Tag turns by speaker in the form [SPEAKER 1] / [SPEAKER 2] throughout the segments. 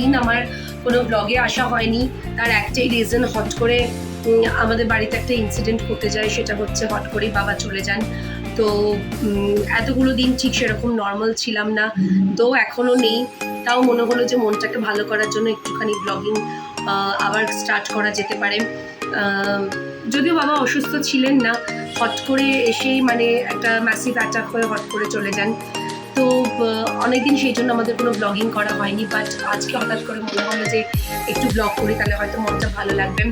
[SPEAKER 1] দিন আমার কোনো ব্লগে আসা হয়নি। তার একটাই রিজন, হট করে আমাদের বাড়িতে একটা ইনসিডেন্ট ঘটে যায়, সেটা হচ্ছে হট করেই বাবা চলে যান। তো এতগুলো দিন ঠিক সেরকম নর্মাল ছিলাম না, তো এখনও নেই। তাও মনে হলো যে মনটাকে ভালো করার জন্য একটুখানি ব্লগিং আবার স্টার্ট করা যেতে পারে। যদিও বাবা অসুস্থ ছিলেন না, হট করে এসেই মানে একটা ম্যাসিভ অ্যাটাক হয়ে হট করে চলে যান। তো অনেকদিন সেই জন্য আমাদের কোনো ব্লগিং করা হয়নি, বাট আজকে হঠাৎ করে মনে হলো যে একটু ব্লগ করি, তাহলে হয়তো মনটা ভালো লাগবে।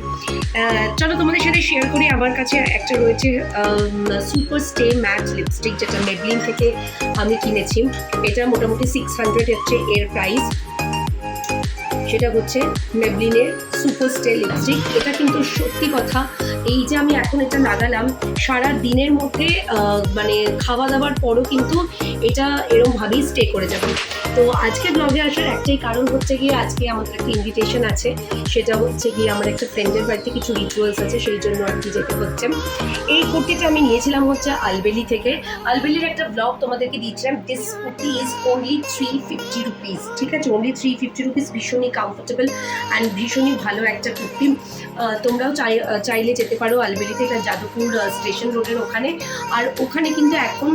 [SPEAKER 1] চলো তোমাদের সাথে শেয়ার করি। আমার কাছে একটা রয়েছে সুপার স্টে ম্যাট লিপস্টিক, যেটা মেবলিন থেকে আমি কিনেছি। এটা মোটামুটি 600 হচ্ছে এর প্রাইস। সেটা হচ্ছে মেবলিনের সুপার স্টে লিপস্টিক। এটা কিন্তু সত্যি কথা, এই যে আমি এখন এটা লাগালাম, সারা দিনের মধ্যে মানে খাওয়া দাওয়ার পরও কিন্তু এটা এরমভাবেই স্টে করে যাবে। তো আজকে ব্লগে আসার একটাই কারণ হচ্ছে গিয়ে আজকে আমাদের একটা ইনভিটেশন আছে। সেটা হচ্ছে গিয়ে আমার একটা ফ্রেন্ডের বাড়িতে কিছু রিচুয়ালস আছে, সেই জন্য আর কি যেতে হচ্ছে। এই কুর্তিটা আমি নিয়েছিলাম হচ্ছে আলবেলি থেকে। আলবেলির একটা ব্লগ তোমাদেরকে দিয়েছিলাম। This kurti is only 350 rupees, ঠিক আছে, অনলি 350 রুপিস। ভীষণই কমফোর্টেবল অ্যান্ড ভীষণই ভালো একটা কুর্তি। তোমরাও চাইলে যেতে পারো আলবেলিতে, এটা যাদবপুর স্টেশন রোডের ওখানে। আর ওখানে কিন্তু এখন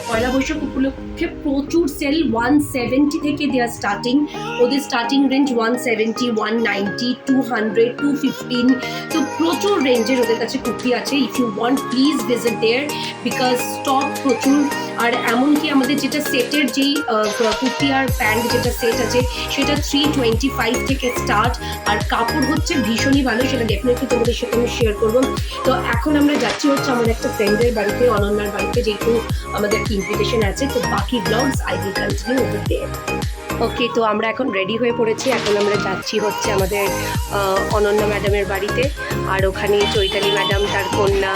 [SPEAKER 1] পয়লা বৈশাখ উপলক্ষে প্রচুর সেল, 170 থেকে দেওয়া স্টার্টিং। ওদের স্টার্টিং রেঞ্জ 170, 190, 200, 215। তো প্রচুর রেঞ্জের ওদের কাছে কুর্তি আছে। If you want please visit there, because stock প্রচুর। আর এমনকি আমাদের যেটা সেটের যেই কুর্তি আর প্যান্ট যেটা সেট আছে, সেটা 325 থেকে স্টার্ট। আর কাপড় হচ্ছে ভীষণই ভালো, সেটা ডেফিনেটলি তোমাদের সাথে আমি শেয়ার করবো। তো এখন আমরা যাচ্ছি হচ্ছে আমার একটা ফ্রেন্ডের বাড়িতে, অনন্যার বাড়িতে, যেহেতু আমাদের একটা ইনভিটেশন আছে। তো বাকি blogs I will continue over there. Okay, তো আমরা এখন রেডি হয়ে পড়েছি। এখন আমরা যাচ্ছি হচ্ছে আমাদের অনন্যা ম্যাডামের বাড়িতে। আর ওখানে চৈতালি ম্যাডাম, তার কন্যা,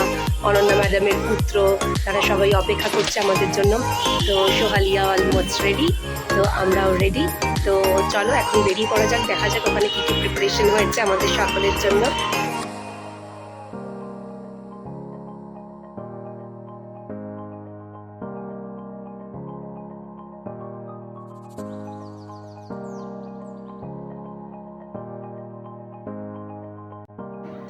[SPEAKER 1] অনন্যা ম্যাডামের পুত্র, তারা সবাই অপেক্ষা করছে আমাদের জন্য। তো সোহালিয়া অলমোস্ট রেডি, তো আমরাও রেডি। তো চলো এখন রেডি করা যাক, দেখা যাক ওখানে কী কী প্রিপারেশন হয়েছে আমাদের সকলের জন্য।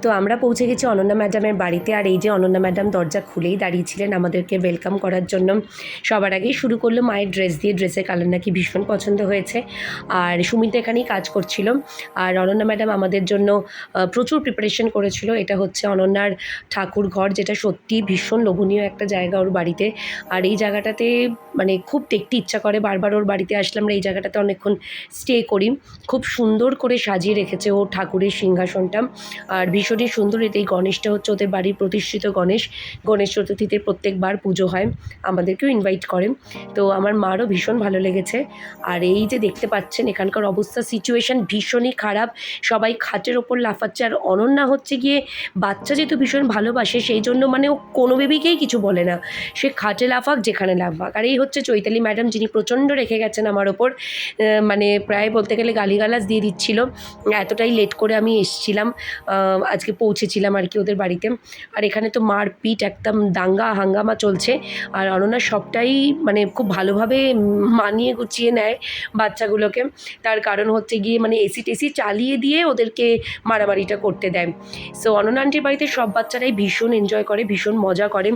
[SPEAKER 1] তো আমরা পৌঁছে গেছি অনন্যা ম্যাডামের বাড়িতে। আর এই যে অনন্যা ম্যাডাম দরজা খুলেই দাঁড়িয়েছিলেন আমাদেরকে ওয়েলকাম করার জন্য। সবার আগেই শুরু করলো মায়ের ড্রেস দিয়ে। ড্রেসের কালার নাকি ভীষণ পছন্দ হয়েছে। আর সুমিত এখানেই কাজ করছিল। আর অনন্যা ম্যাডাম আমাদের জন্য প্রচুর প্রিপারেশন করেছিল। এটা হচ্ছে অনন্যার ঠাকুর ঘর, যেটা সত্যি ভীষণ লোভনীয় একটা জায়গা ওর বাড়িতে। আর এই জায়গাটাতে মানে খুব দেখতে ইচ্ছা করে, বারবার ওর বাড়িতে আসলে আমরা এই জায়গাটাতে অনেকক্ষণ স্টে করি। খুব সুন্দর করে সাজিয়ে রেখেছে ও ঠাকুরের সিংহাসনটা। আর ভীষণই সুন্দর। এই গণেশটা হচ্ছে ওদের বাড়ির প্রতিষ্ঠিত গণেশ। গণেশ চতুর্থীতে প্রত্যেকবার পুজো হয়, আমাদেরকেও ইনভাইট করেন। তো আমার মারও ভীষণ ভালো লেগেছে। আর এই যে দেখতে পাচ্ছেন এখানকার অবস্থা, সিচুয়েশান ভীষণই খারাপ, সবাই খাটের ওপর লাফাচ্ছে। আর অনন্যা হচ্ছে গিয়ে বাচ্চা যেহেতু ভীষণ ভালোবাসে, সেই জন্য মানে ও কোনো বেবিকেই কিছু বলে না, সে খাটে লাফাক যেখানে লাফাক। আর এই হচ্ছে চৈতালি ম্যাডাম, যিনি প্রচণ্ড রেখে গেছেন আমার ওপর, মানে প্রায় বলতে গেলে গালিগালাজ দিয়ে দিচ্ছিল, এতটাই লেট করে আমি এসেছিলাম, আজকে পৌঁছেছিলাম আর কি ওদের বাড়িতে। আর এখানে তো মারপিট, একদম দাঙ্গা হাঙ্গামা চলছে। আর অনন্যা সবটাই মানে খুব ভালোভাবে মানিয়ে গুছিয়ে নেয় বাচ্চাগুলোকে। তার কারণ হচ্ছে গিয়ে মানে এসি টেসি চালিয়ে দিয়ে ওদেরকে মারামারিটা করতে দেয়। সো অনন্যা আন্টির বাড়িতে সব বাচ্চারাই ভীষণ এনজয় করে, ভীষণ মজা করে।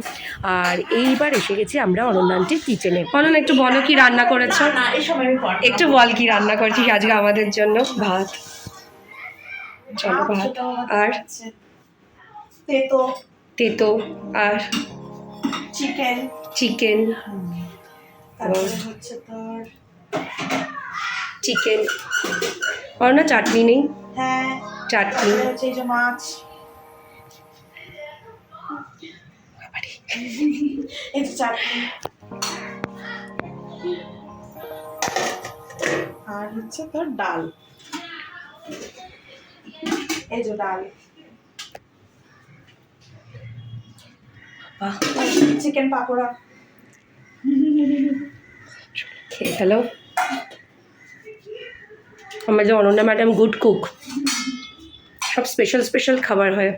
[SPEAKER 1] আর এইবার এসে গেছি আমরা অনন্যা আন্টির কিচেনে। অনন্যা একটু বলো কি রান্না করেছো, একটু বল কি রান্না করছিস আজকে আমাদের জন্য। ভাত, চলো ভাত, আর তেতো, আর চিকেন, চিকেন। আর না চাটনি নেই? হ্যাঁ চাটনি, মাছ, চাটনি, আর হচ্ছে তোর ডাল। এই যে ডাল, চিকেন পাকোড়া। খেয়ে ফেলো। আমাদের অনন্যা ম্যাডাম গুড কুক, সব স্পেশাল স্পেশাল খাবার হয়।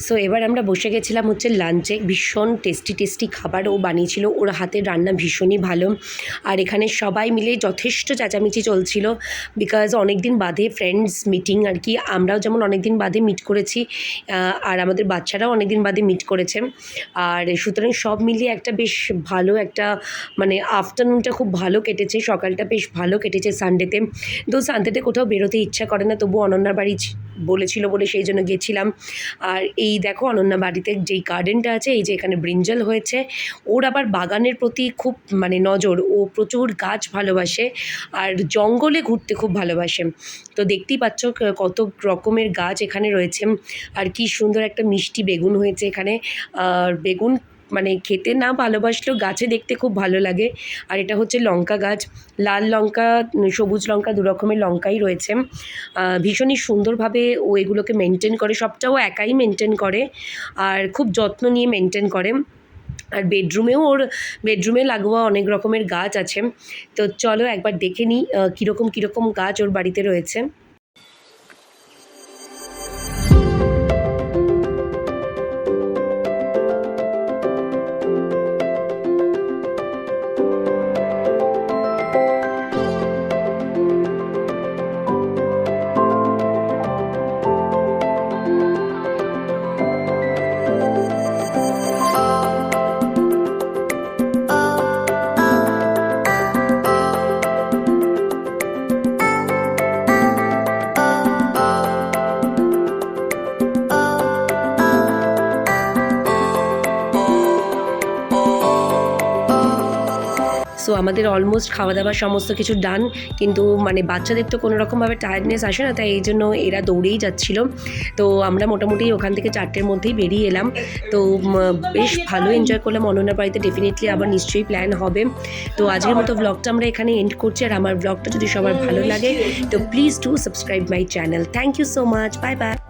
[SPEAKER 1] সো এবার আমরা বসে গেছিলাম হচ্ছে লাঞ্চে। ভীষণ টেস্টি খাবার ও বানিয়েছিল, ওর হাতের রান্না ভীষণই ভালো। আর এখানে সবাই মিলে যথেষ্ট চেঁচামেচি চলছিল, বিকজ অনেক দিন বাদে ফ্রেন্ডস মিটিং আর কি। আমরাও যেমন অনেক দিন বাদে মিট করেছি, আর আমাদের বাচ্চারাও অনেক দিন বাদে মিট করেছে। আর সুতরাং সব মিলিয়ে একটা বেশ ভালো একটা মানে আফটারনুনটা খুব ভালো কেটেছে, সকালটা বেশ ভালো কেটেছে সানডেতে। তো সানডেতে কোথাও বেরোতে ইচ্ছা করে না, তবু অনন্যার বাড়ি বলেছিল বলে সেই জন্য গেছিলাম। আর এই দেখো অনন্যা বাড়িতে যেই গার্ডেনটা আছে, এই যে এখানে ব্রিঞ্জাল হয়েছে, ওর আবার বাগানের প্রতি খুব মানে নজর, ও প্রচুর গাছ ভালোবাসে আর জঙ্গলে ঘুরতে খুব ভালোবাসে। তো দেখতেই পাচ্ছ কত রকমের গাছ এখানে রয়েছে। আর কি সুন্দর একটা মিষ্টি বেগুন হয়েছে এখানে। আর বেগুন মানে খেতে না ভালোবাসলেও গাছে দেখতে খুব ভালো লাগে। আর এটা হচ্ছে লঙ্কা গাছ, লাল লঙ্কা সবুজ লঙ্কা দু রকমের লঙ্কাই রয়েছে। ভীষণই সুন্দরভাবে ও এগুলোকে মেনটেন করে, সবটাও একাই মেনটেন করে আর খুব যত্ন নিয়ে মেনটেন করে। আর বেডরুমে লাগোয়া অনেক রকমের গাছ আছে। তো চলো একবার দেখে নিই কীরকম গাছ ওর বাড়িতে রয়েছে। সো আমাদের অলমোস্ট খাওয়া দাওয়া সমস্ত কিছু ডান, কিন্তু মানে বাচ্চাদের তো কোনো রকমভাবে টায়ার্ডনেস আসে না, তাই এই জন্য এরা দৌড়েই যাচ্ছিল। তো আমরা মোটামুটি ওখান থেকে 4টের মধ্যেই বেরিয়ে এলাম। তো বেশ ভালো এনজয় করলাম অনন্যার বাড়িতে। ডেফিনেটলি আবার নিশ্চয়ই প্ল্যান হবে। তো আজকের মতো ব্লগটা আমরা এখানে এন্ড করছি। আর আমার ব্লগটা যদি সবার ভালো লাগে তো please do subscribe my channel. Thank you so much, bye by.